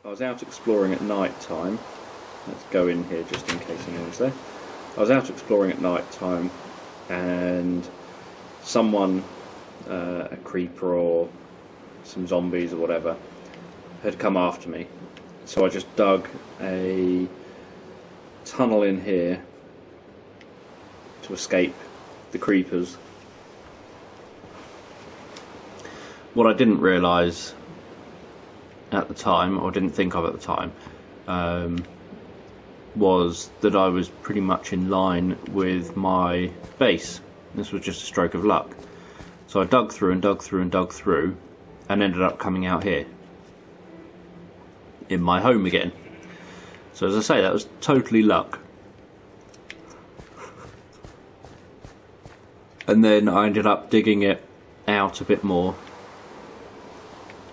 I was out exploring at night time. Let's go in here just in case anyone's there. I was out exploring at night time, and someone, a creeper or some zombies or whatever, had come after me. So I just dug a tunnel in here to escape the creepers. What I didn't realise at the time, or didn't think of at the time, was that I was pretty much in line with my base. This was just a stroke of luck. So I dug through and dug through and dug through and ended up coming out here in my home again. So as I say, that was totally luck. And then I ended up digging it out a bit more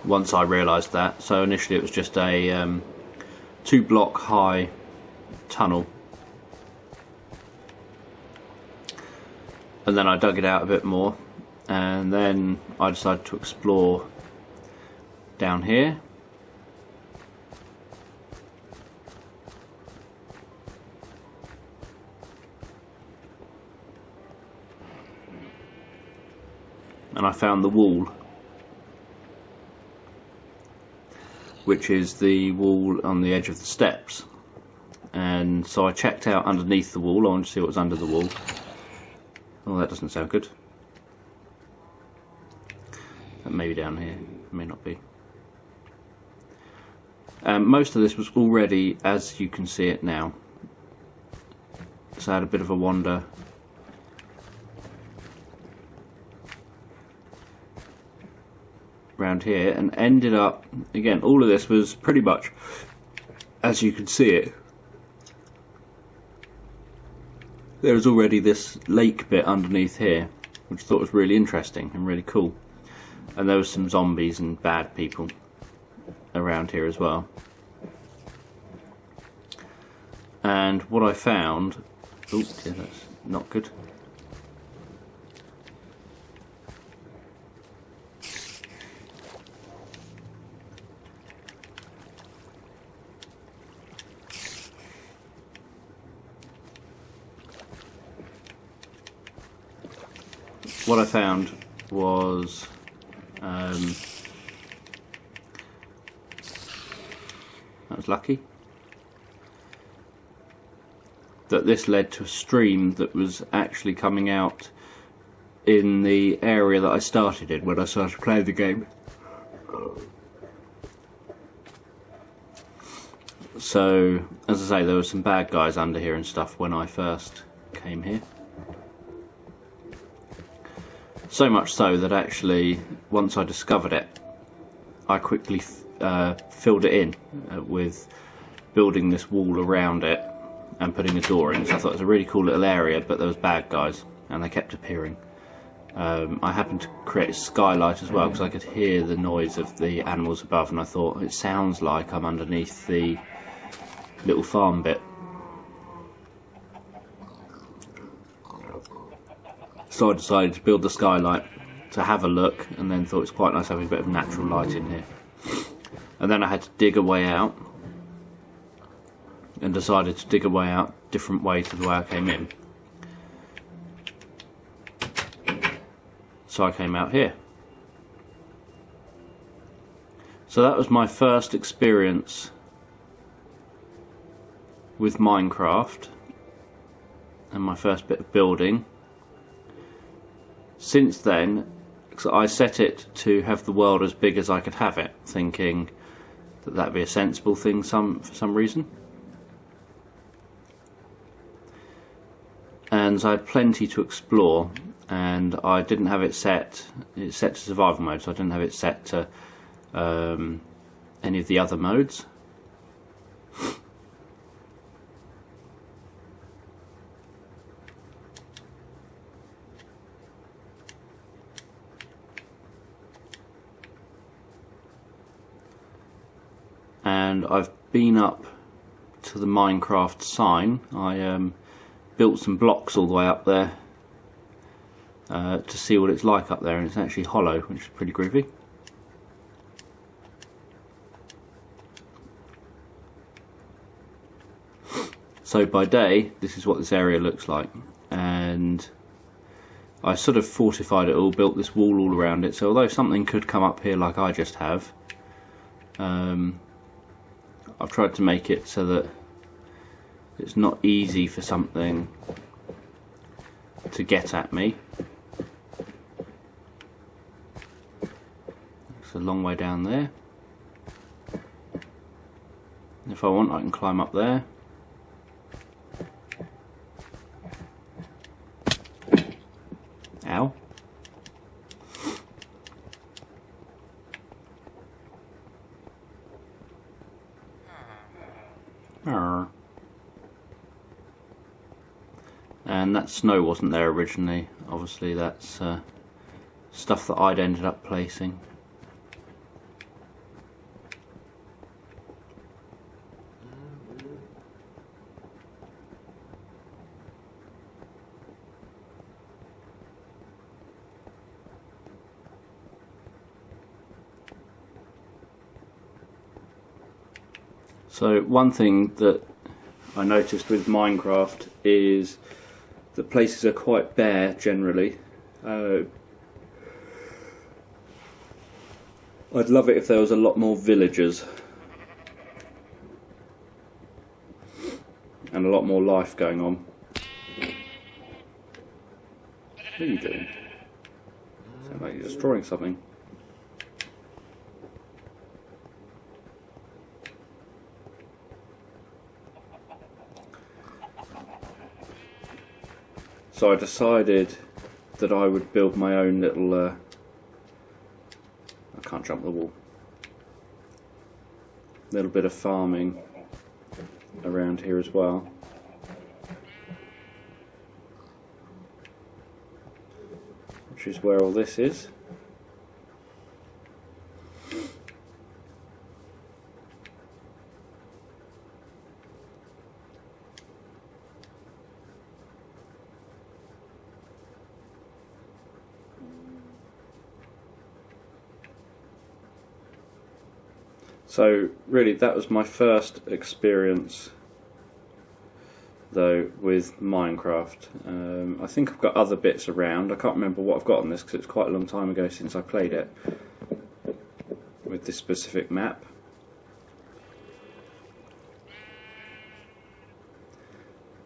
once I realised that. So initially it was just a 2-block high tunnel, and then I dug it out a bit more, and then I decided to explore down here. And I found the wall, which is the wall on the edge of the steps. And so I checked out underneath the wall. I wanted to see what was under the wall. Oh, that doesn't sound good. That may be down here, it may not be. Most of this was already as you can see it now. So I had a bit of a wander around here and ended up, again, all of this was pretty much as you can see it. There was already this lake bit underneath here, which I thought was really interesting and really cool. And there was some zombies and bad people around here as well. And what I found, oh dear, that's not good. What I found was that was lucky, that this led to a stream that was actually coming out in the area that I started in when I started playing the game. So, as I say, there were some bad guys under here and stuff when I first came here. So much so that actually, once I discovered it, I quickly filled it in with building this wall around it and putting a door in. So I thought it was a really cool little area, but there was bad guys and they kept appearing. I happened to create a skylight as well because I could hear the noise of the animals above, and I thought it sounds like I'm underneath the little farm bit. So I decided to build the skylight to have a look, and then thought it's quite nice having a bit of natural light in here. And then I had to dig a way out, and decided to dig a way out different way to the way I came in. So I came out here. So that was my first experience with Minecraft and my first bit of building. Since then, I set it to have the world as big as I could have it, thinking that that'd be a sensible thing for some reason. And so I had plenty to explore, and I didn't have it set. It's set to survival mode, so I didn't have it set to any of the other modes. And I've been up to the Minecraft sign. I built some blocks all the way up there to see what it's like up there, and it's actually hollow, which is pretty groovy. So by day, this is what this area looks like, and I sort of fortified it all, built this wall all around it, so although something could come up here like I just have, I've tried to make it so that it's not easy for something to get at me. It's a long way down there. If I want, I can climb up there. Ow. And that snow wasn't there originally. Obviously that's stuff that I'd ended up placing. So one thing that I noticed with Minecraft is that places are quite bare generally. I'd love it if there was a lot more villagers and a lot more life going on. What are you doing? Sounds like you're destroying something. So I decided that I would build my own little, I can't jump the wall, little bit of farming around here as well. Which is where all this is. So really that was my first experience though with Minecraft. I think I've got other bits around. I can't remember what I've got on this because it's quite a long time ago since I played it with this specific map.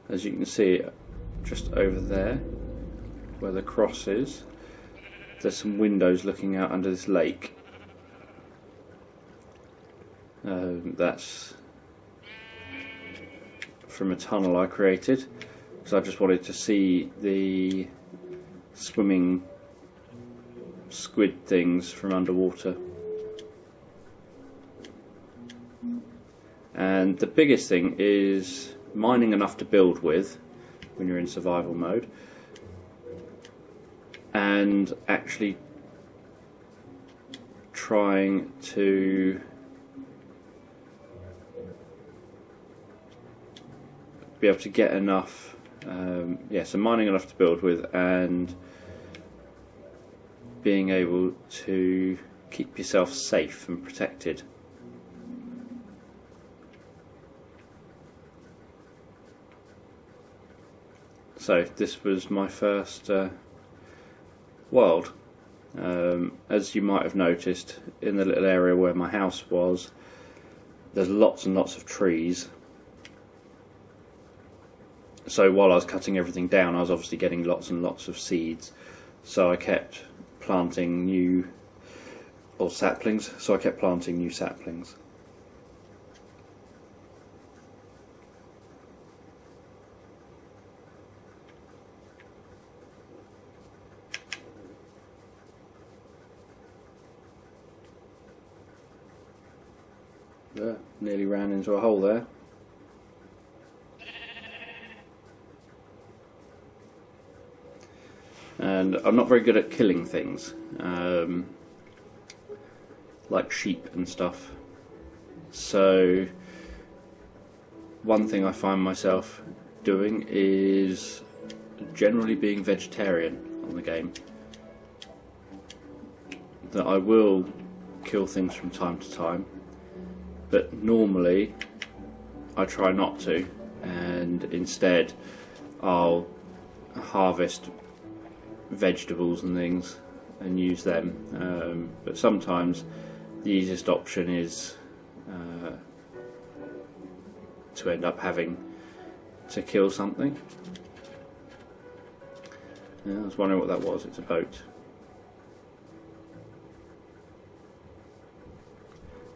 As you can see just over there where the cross is, there's some windows looking out under this lake. That's from a tunnel I created because I just wanted to see the swimming squid things from underwater. And the biggest thing is mining enough to build with when you're in survival mode, and actually trying to be able to get enough, so mining enough to build with and being able to keep yourself safe and protected. So this was my first world. As you might have noticed, in the little area where my house was, there's lots and lots of trees. So while I was cutting everything down, I was obviously getting lots and lots of seeds. So I kept planting new, or saplings, so I kept planting new saplings. There, nearly ran into a hole there. And I'm not very good at killing things, like sheep and stuff. So one thing I find myself doing is generally being vegetarian on the game. That I will kill things from time to time, but normally I try not to, and instead I'll harvest vegetables and things and use them. But sometimes the easiest option is to end up having to kill something. Yeah, I was wondering what that was. It's a boat.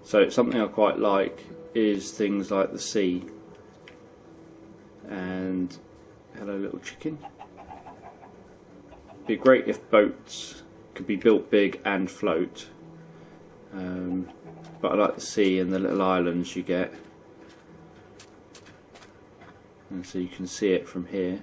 So something I quite like is things like the sea. And hello little chicken. It'd be great if boats could be built big and float. But I like the sea and the little islands you get. And so you can see it from here.